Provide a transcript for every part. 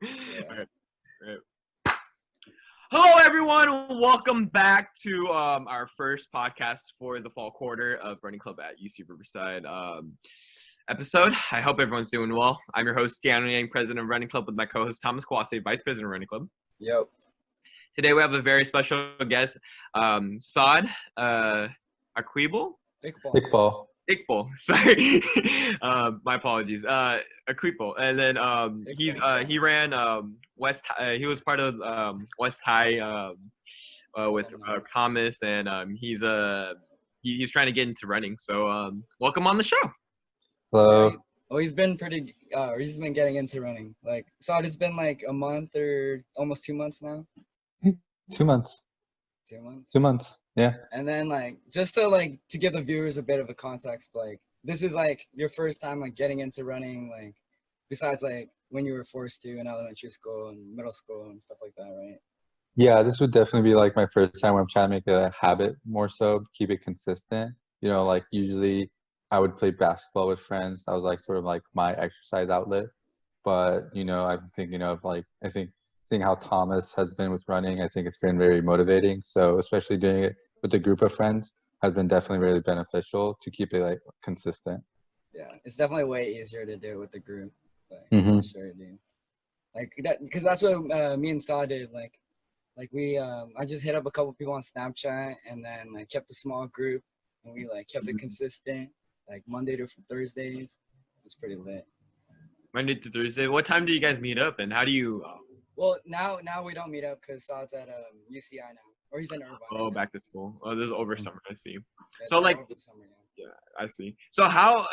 All right. Hello, everyone. Welcome back to our first podcast for the fall quarter of Running Club at UC Riverside episode. I hope everyone's doing well. I'm your host, Deanna Yang, president of Running Club, with my co-host, Thomas Kwase, vice president of Running Club. Yep. Today, we have a very special guest, Saad Iqbal. Iqbal, sorry. My apologies. Iqbal, and then he ran West. He was part of West High with Thomas, and he's trying to get into running. So welcome on the show. Hello. Well, he's been getting into running. Like, so it's been like a month or almost 2 months now. 2 months. 2 months. 2 months. Yeah. And then just to give the viewers a bit of a context, this is your first time getting into running, besides when you were forced to in elementary school and middle school and stuff like that, right? Yeah, this would definitely be my first time where I'm trying to make it a habit more so, keep it consistent. Usually I would play basketball with friends. That was sort of my exercise outlet. But, I'm thinking of I think seeing how Thomas has been with running, I think it's been very motivating. So especially doing it with a group of friends has been definitely really beneficial to keep it consistent. Yeah, it's definitely way easier to do it with a group. For sure, dude. Because that's what me and Saad did. I just hit up a couple people on Snapchat, and then I kept a small group, and we kept it consistent, Monday to Thursdays. It's pretty lit. Monday to Thursday. What time do you guys meet up, and how do you? Well, now we don't meet up because Saad's at UCI now, or he's in Irvine. Oh, right back to school. Oh, this is over summer. I see. Yeah, So over the summer, yeah, I see. So how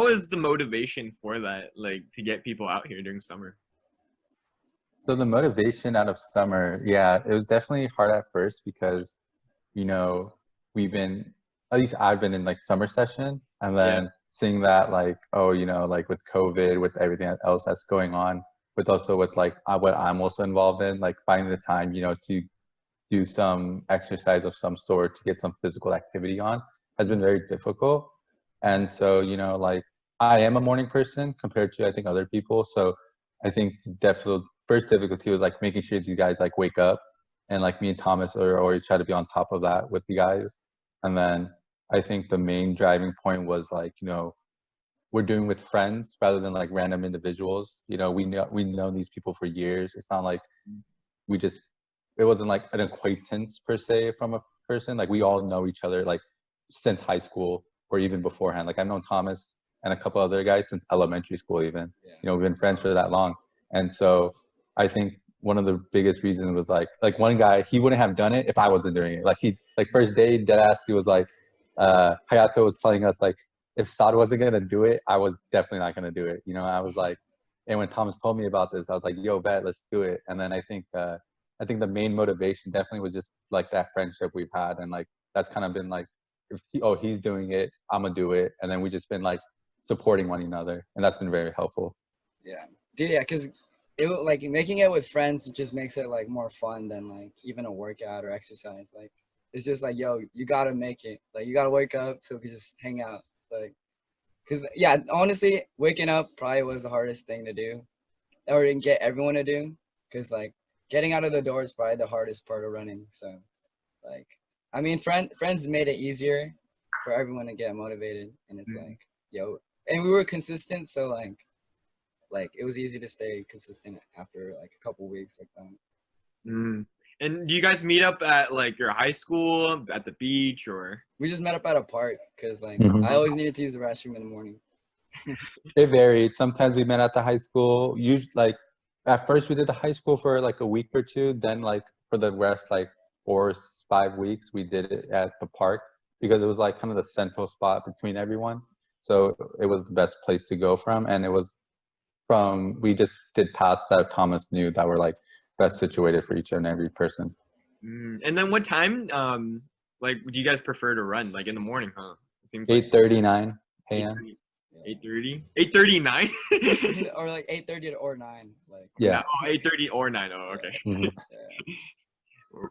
is the motivation for that, to get people out here during summer? So the motivation out of summer, yeah, it was definitely hard at first because, we've been, at least I've been in summer session, and then seeing that with COVID, with everything else that's going on, but also with what I'm also involved in, finding the time, to do some exercise of some sort, to get some physical activity on, has been very difficult. And so, I am a morning person compared to, I think, other people. So I think definitely first difficulty was making sure you guys wake up, and me and Thomas always try to be on top of that with you guys. And then I think the main driving point was we're doing with friends rather than random individuals. We know these people for years. It's not it wasn't an acquaintance per se from a person. We all know each other since high school or even beforehand. I've known Thomas and a couple other guys since elementary school even. Yeah. We've been friends for that long. And so I think one of the biggest reasons was one guy, he wouldn't have done it if I wasn't doing it. He first day, deadass, he was Hayato was telling us if Saad wasn't going to do it, I was definitely not going to do it. I was and when Thomas told me about this, I was yo, bet, let's do it. And then I think the main motivation definitely was just that friendship we've had. And that's kind of been he's doing it, I'm going to do it. And then we just been supporting one another. And that's been very helpful. Yeah. Yeah, because it making it with friends just makes it more fun than even a workout or exercise. It's just yo, you got to make it. You got to wake up so we can just hang out. Because, yeah, honestly, waking up probably was the hardest thing to do, or to get everyone to do. Because, getting out of the door is probably the hardest part of running. So, I mean, friends made it easier for everyone to get motivated. And it's yo, and we were consistent. So, it was easy to stay consistent after, a couple weeks like that. Mm. And do you guys meet up at your high school, at the beach, or? We just met up at a park because I always needed to use the restroom in the morning. It varied. Sometimes we met at the high school. Usually, at first we did the high school for a week or two. Then for the rest 4 or 5 weeks we did it at the park because it was kind of the central spot between everyone. So it was the best place to go from, and it was we just did paths that Thomas knew that were best situated for each and every person. And then what time do you guys prefer to run? In the morning, huh? It seems 8:39 a.m. 8:30 8:39 or 8:30 or 9 yeah. 8:30 or 9. Oh, okay. Mm-hmm. Yeah.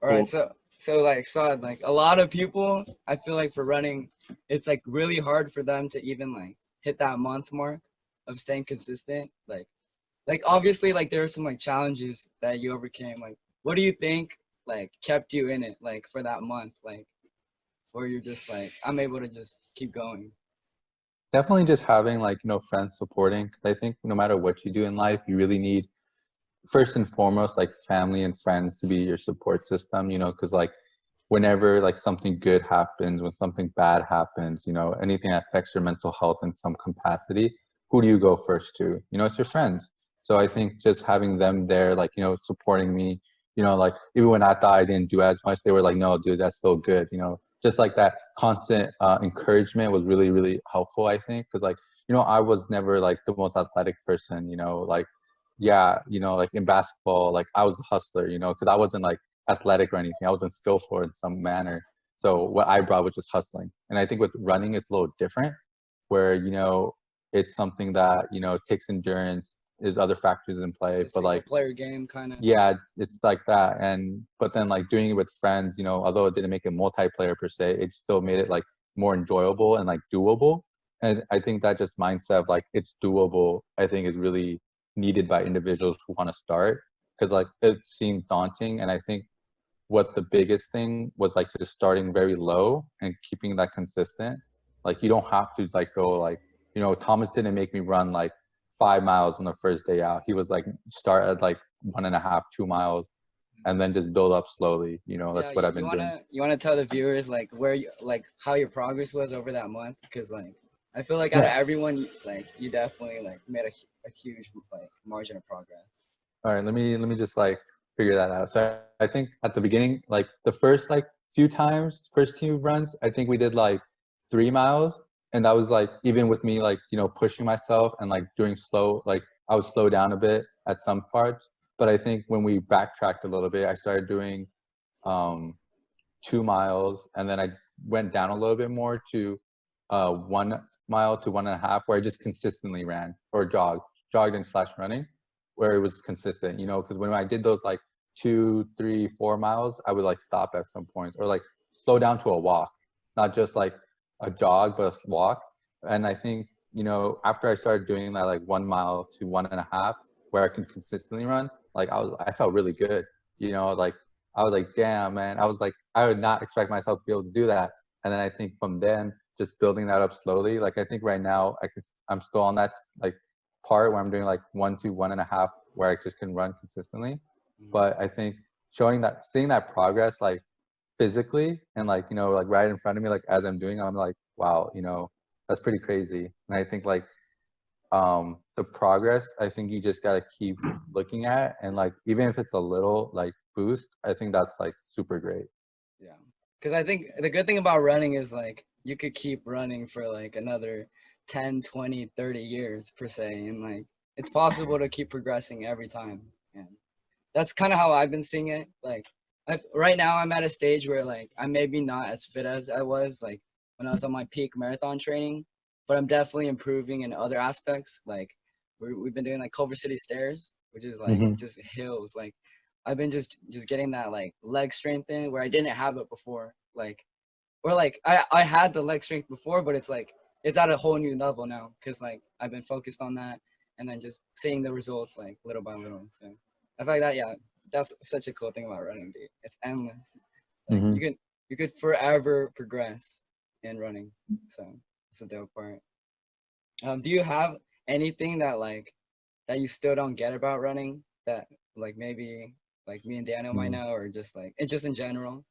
All right, so Saad, a lot of people, I feel for running, it's really hard for them to even hit that month mark of staying consistent. like obviously like there were some like challenges that you overcame. Like what do you think like kept you in it like for that month? Like where you're just like, I'm able to just keep going. Definitely just having like, friends supporting. 'Cause I think no matter what you do in life, you really need first and foremost like family and friends to be your support system, because like whenever like something good happens, when something bad happens, anything that affects your mental health in some capacity, who do you go first to? It's your friends. So I think just having them there, like, supporting me, like even when I thought I didn't do as much, they were like, no, dude, that's still good. Just like that constant encouragement was really, really helpful, I think. Cause like, I was never like the most athletic person, like, yeah, like in basketball, like I was a hustler, cause I wasn't like athletic or anything. I wasn't skillful in some manner. So what I brought was just hustling. And I think with running, it's a little different where, it's something that, takes endurance, there's other factors in play, It's a but like player game kind of. yeah, it's like that. But then like doing it with friends, although it didn't make it multiplayer per se, it still made it like more enjoyable and like doable. And I think that just mindset of like it's doable, I think is really needed by individuals who want to start, because like it seemed daunting. And I think what the biggest thing was like just starting very low and keeping that consistent. Like you don't have to like go like, Thomas didn't make me run like 5 miles on the first day out. He was like start at like 1.5, 2 miles and then just build up slowly. That's Yeah, what I've you been doing. wanna tell the viewers like where you like how your progress was over that month, because like I feel like out of Yeah. everyone, like you definitely like made a huge like margin of progress. All right, let me just like figure that out. So I think at the beginning, like the first like few times, first few runs, I think we did like 3 miles, and that was like even with me like pushing myself and like doing slow, like I would slow down a bit at some parts. But I think when we backtracked a little bit, I started doing um 2 miles, and then I went down a little bit more to 1 mile to 1.5, where I just consistently ran or jogged and slash running, where it was consistent, because when I did those like 2, 3, 4 miles, I would like stop at some points or like slow down to a walk, not just like a jog, but a walk. And I think, after I started doing that like 1 mile to 1.5, where I can consistently run, like I felt really good, like I was like, damn, man. I was like, I would not expect myself to be able to do that. And then I think from then, just building that up slowly. Like I think right now, I'm still on that like part where I'm doing like 1 to 1.5, where I just can run consistently. But I think seeing that progress, like physically and like, like right in front of me, like as I'm doing, I'm like, wow, that's pretty crazy. And I think like the progress, I think you just got to keep looking at, and like even if it's a little like boost, I think that's like super great. Yeah, because I think the good thing about running is like you could keep running for like another 10, 20, 30 years per se, and like it's possible to keep progressing every time. And that's kind of how I've been seeing it. Like right now I'm at a stage where like I'm maybe not as fit as I was like when I was on my peak marathon training, but I'm definitely improving in other aspects. Like we've been doing like Culver City stairs, which is like just hills. Like I've been just getting that like leg strength in where I didn't have it before. Like or like I had the leg strength before, but it's like it's at a whole new level now because like I've been focused on that and then just seeing the results like little by little. So I feel like that, yeah, that's such a cool thing about running, dude. It's endless. Like you could forever progress in running. So that's a dope part. Do you have anything that like that you still don't get about running that like maybe like me and Daniel might know, or just like and just in general?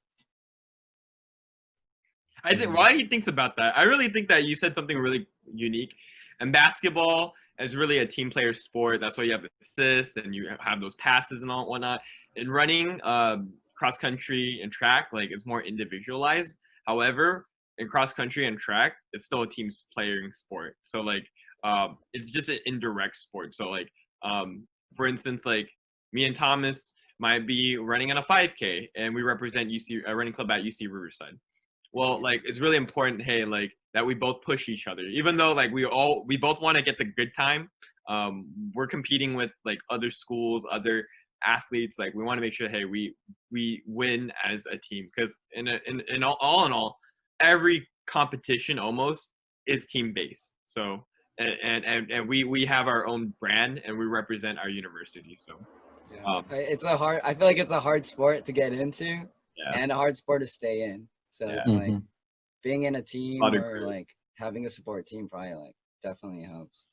I think while he thinks about that, I really think that you said something really unique. And basketball is really a team player sport. That's why you have assists and you have those passes and all whatnot. In running, cross country and track, like it's more individualized. However, in cross country and track, it's still a team playing sport. So like, it's just an indirect sport. So like, for instance, like me and Thomas might be running on a 5K, and we represent UC a running club at UC Riverside. Well, like it's really important, hey, like that we both push each other, even though like we both want to get the good time. We're competing with like other schools, other athletes. Like we want to make sure, hey, we win as a team, because in all, every competition almost is team based. So and we have our own brand and we represent our university. So yeah. It's a hard. I feel like it's a hard sport to get into, and a hard sport to stay in. So it's like being in a team or like having a support team probably like definitely helps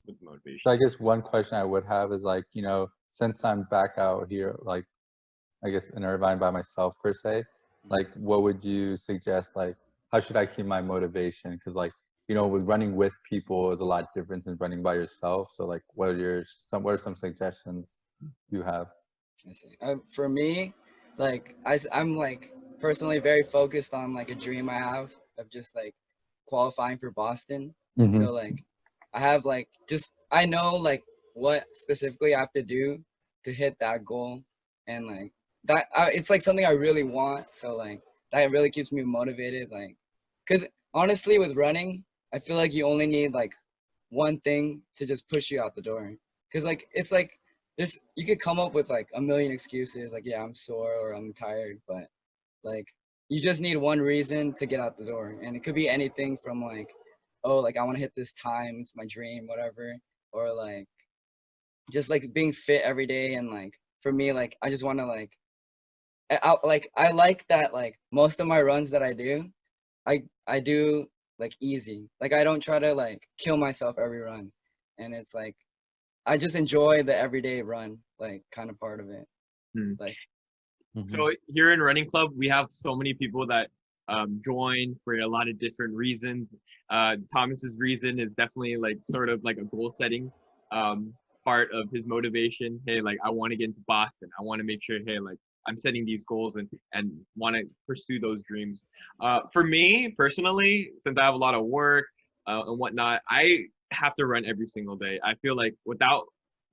with motivation. So I guess one question I would have is like, you know, since I'm back out here, like I guess in Irvine by myself per se, like what would you suggest? Like, how should I keep my motivation? Because like, you know, with running with people is a lot different than running by yourself. So like, what are some suggestions you have? I see. For me, like I'm like personally very focused on like a dream I have of just like qualifying for Boston. So like I have like just I know like what specifically I have to do to hit that goal, and like that it's like something I really want. So like that really keeps me motivated. Like, cause honestly, with running, I feel like you only need like one thing to just push you out the door. Cause like it's like this, you could come up with like a million excuses, like yeah, I'm sore or I'm tired, but like you just need one reason to get out the door, and it could be anything from like, oh, like I want to hit this time, it's my dream, whatever, or like just like being fit every day. And like for me, like I just want to like I like that like most of my runs that I do, I do like easy. Like I don't try to like kill myself every run, and it's like I just enjoy the everyday run, like kind of part of it. Like so here in running club, we have so many people that join for a lot of different reasons. Thomas's reason is definitely like sort of like a goal setting part of his motivation. Hey, like I want to get into Boston. I want to make sure, hey, like I'm setting these goals and want to pursue those dreams. For me personally, since I have a lot of work and whatnot, I have to run every single day. I feel like without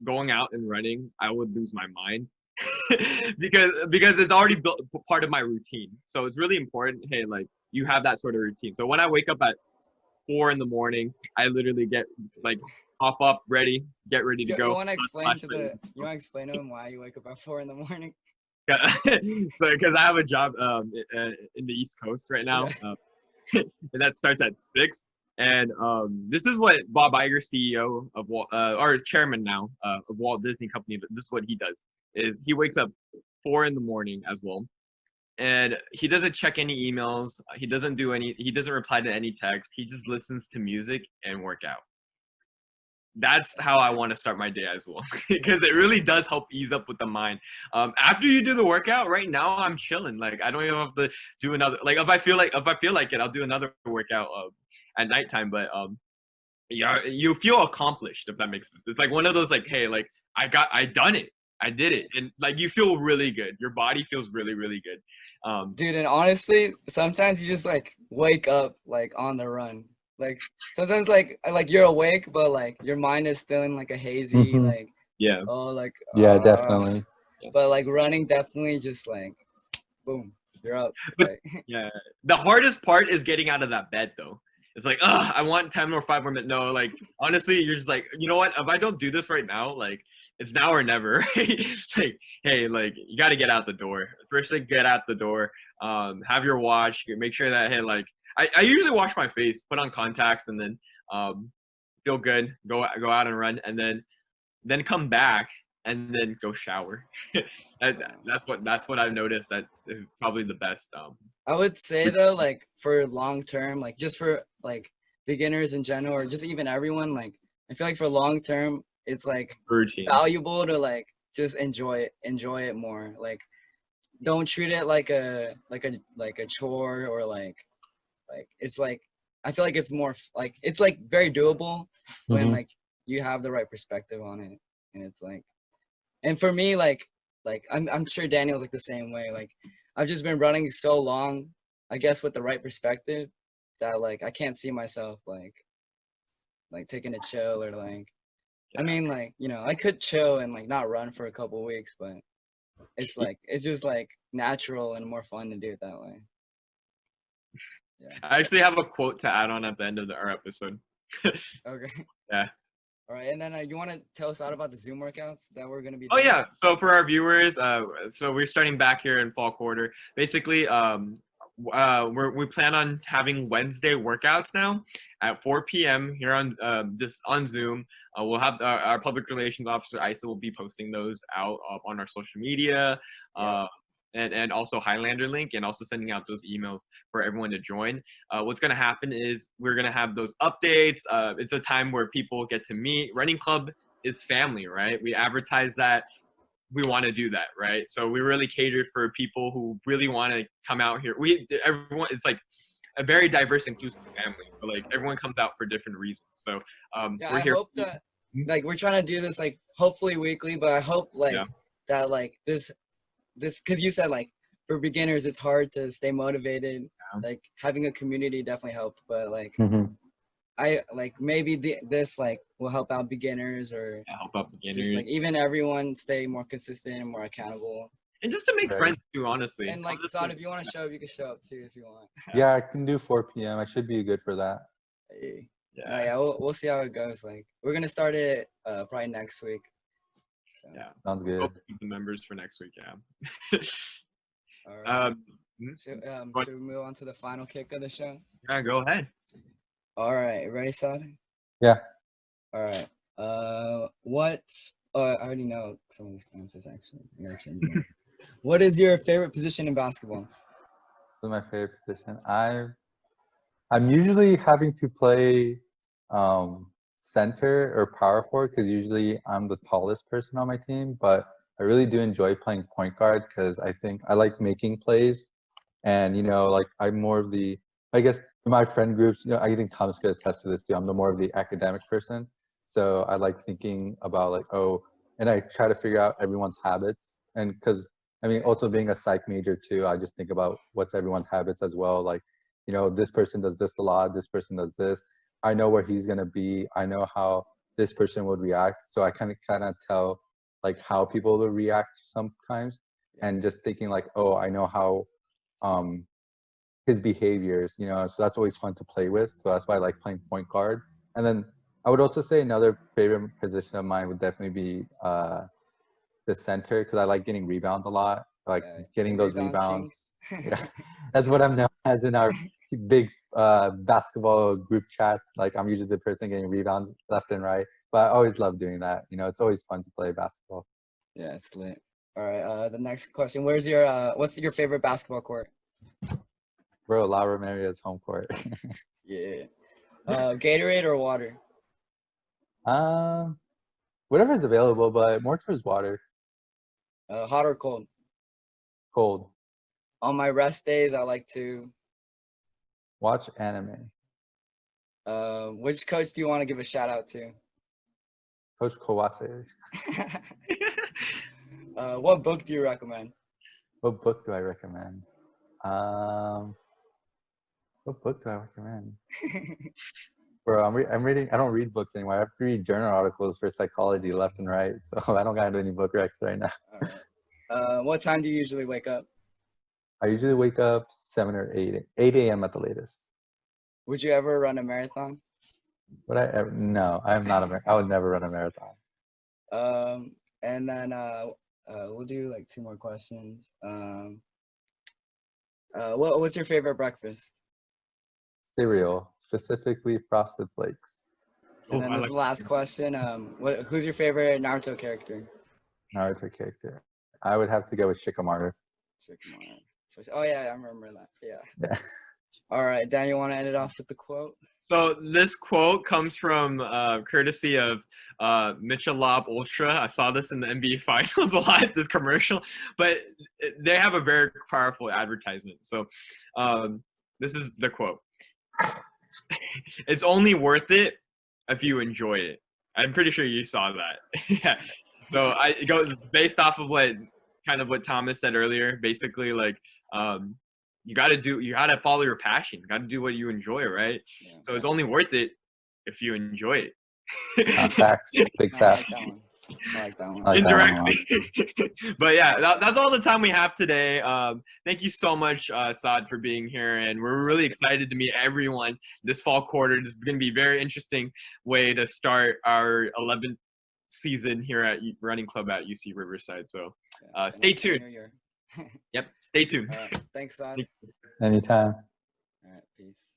going out and running, I would lose my mind. because it's already built part of my routine. So it's really important, hey, like you have that sort of routine. So when I wake up at 4 in the morning, I literally get like hop up, get ready to go. You want to explain to them why you wake up at 4 in the morning? So because I have a job in the East Coast right now, and that starts at 6. And this is what Bob Iger, CEO of or chairman now of Walt Disney Company, but this is what he does. Is he wakes up 4 in the morning as well, and he doesn't check any emails. He doesn't reply to any text. He just listens to music and work out. That's how I want to start my day as well, because it really does help ease up with the mind. After you do the workout, right now I'm chilling. Like I don't even have to do another. Like if I feel like it, I'll do another workout at nighttime. But yeah, you feel accomplished, if that makes sense. It's like one of those like, hey, like I done it. I did it, and like you feel really good. Your body feels really, really good. Dude, and honestly, sometimes you just like wake up like on the run. Like sometimes like you're awake, but like your mind is still in like a hazy like definitely. But like running definitely just like boom, you're up. But, yeah, the hardest part is getting out of that bed though. It's like, I want 10 or 5 more minutes. No, like honestly, you're just like, you know what? If I don't do this right now, like it's now or never. Like, hey, like you got to get out the door. First thing, get out the door. Have your watch. Make sure that, hey, like I usually wash my face, put on contacts, and then feel good. Go out and run, and then come back and then go shower. That's what I've noticed. That is probably the best. I would say though, like for long term, like just for like beginners in general, or just even everyone, like I feel like for long term, it's like valuable to like just enjoy it more. Like don't treat it like a chore, or like it's like I feel like it's more like it's like very doable when like you have the right perspective on it. And it's like, and for me, like I'm sure Daniel's like the same way. Like I've just been running so long, I guess with the right perspective, that like I can't see myself like taking a chill or like I mean like, you know, I could chill and like not run for a couple weeks, but it's like it's just like natural and more fun to do it that way. Yeah. I actually have a quote to add on at the end of our episode. Okay. Yeah. All right, and then you want to tell us out about the Zoom workouts that we're going to be doing? Oh, yeah. So for our viewers, so we're starting back here in fall quarter. Basically, we plan on having Wednesday workouts now at 4 p.m. here on just on Zoom. We'll have our public relations officer Isa will be posting those out on our social media. And also Highlander link, and also sending out those emails for everyone to join. What's going to happen is we're going to have those updates. It's a time where people get to meet. Running club is family, right? We advertise that we want to do that, right? So we really cater for people who really want to come out here. Everyone, it's like a very diverse, inclusive family, but like everyone comes out for different reasons. So we're here. I hope that like we're trying to do this like hopefully weekly, but I hope like that like this because you said like for beginners it's hard to stay motivated. Like having a community definitely helped, but like I like maybe this like will help out beginners or help out beginners. Just like even everyone stay more consistent and more accountable. And just to make friends too, honestly. And like Saad, if you want to show up, you can show up too if you want. Yeah, I can do 4 p.m. I should be good for that. We'll see how it goes. Like we're gonna start it probably next week. So. Yeah, sounds good. Hope the members for next week. All right. Should we move on to the final kick of the show? Yeah, go ahead. All right, ready, Saad? Yeah. All right. I already know some of these answers actually. I gotta change them. What is your favorite position in basketball? What's my favorite position? I'm usually having to play center or power forward because usually I'm the tallest person on my team, but I really do enjoy playing point guard because I think I like making plays, and you know, like I'm more of the, I guess in my friend groups, you know, I think Thomas could attest to this too. I'm the more of the academic person, so I like thinking about like, and I try to figure out everyone's habits, and because I mean, also being a psych major too, I just think about what's everyone's habits as well. Like, you know, this person does this a lot, this person does this. I know where he's gonna be. I know how this person would react, so I kind of tell like how people will react sometimes, and just thinking like, I know how his behaviors, you know, so that's always fun to play with. So that's why I like playing point guard. And then I would also say another favorite position of mine would definitely be the center, because I like getting rebounds a lot, like getting those rebounds. Yeah, that's what I'm known as in our big basketball group chat. Like I'm usually the person getting rebounds left and right, but I always love doing that. You know, it's always fun to play basketball. Yeah, it's lit. All right, the next question. What's your favorite basketball court? Bro, La Romeria's home court. Yeah. Gatorade or water? Whatever's available, but more towards water. Hot or cold? Cold. On my rest days, I like to watch anime. Which coach do you want to give a shout out to? Coach Kawase. What book do you recommend? What book do I recommend? What book do I recommend? Bro, I'm reading. I don't read books anymore. I have to read journal articles for psychology left and right, so I don't got any book recs right now. All right. What time do you usually wake up? I usually wake up 7 or 8 a.m. at the latest. Would you ever run a marathon? Would I ever? No, I am not I would never run a marathon. And then we'll do like 2 more questions. What's your favorite breakfast? Cereal, specifically Frosted Flakes. And then this is the last question. Who's your favorite Naruto character? Naruto character. I would have to go with Shikamaru. Oh yeah, I remember that. Yeah. All right, Dan, you want to end it off with the quote? So this quote comes from courtesy of Michelob Ultra. I saw this in the NBA Finals a lot, this commercial, but they have a very powerful advertisement. So this is the quote. It's only worth it if you enjoy it. I'm pretty sure you saw that. Yeah. So it goes based off of what Thomas said earlier. Basically, like you gotta follow your passion. You gotta do what you enjoy, right? Yeah. So it's only worth it if you enjoy it. Facts, big facts. I like that one. Indirectly. But yeah, that's all the time we have today. Thank you so much, Saad, for being here, and we're really excited to meet everyone this fall quarter. This is going to be a very interesting way to start our 11th season here at Running Club at UC Riverside. So stay tuned. Yep, stay tuned. Thanks, Saad. Anytime. All right, peace.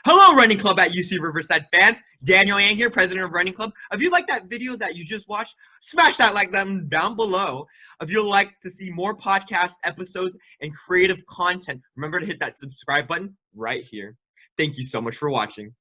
Hello, Running Club at UC Riverside fans. Daniel Yang here, president of Running Club. If you like that video that you just watched, smash that like button down below. If you'd like to see more podcast episodes and creative content, remember to hit that subscribe button right here. Thank you so much for watching.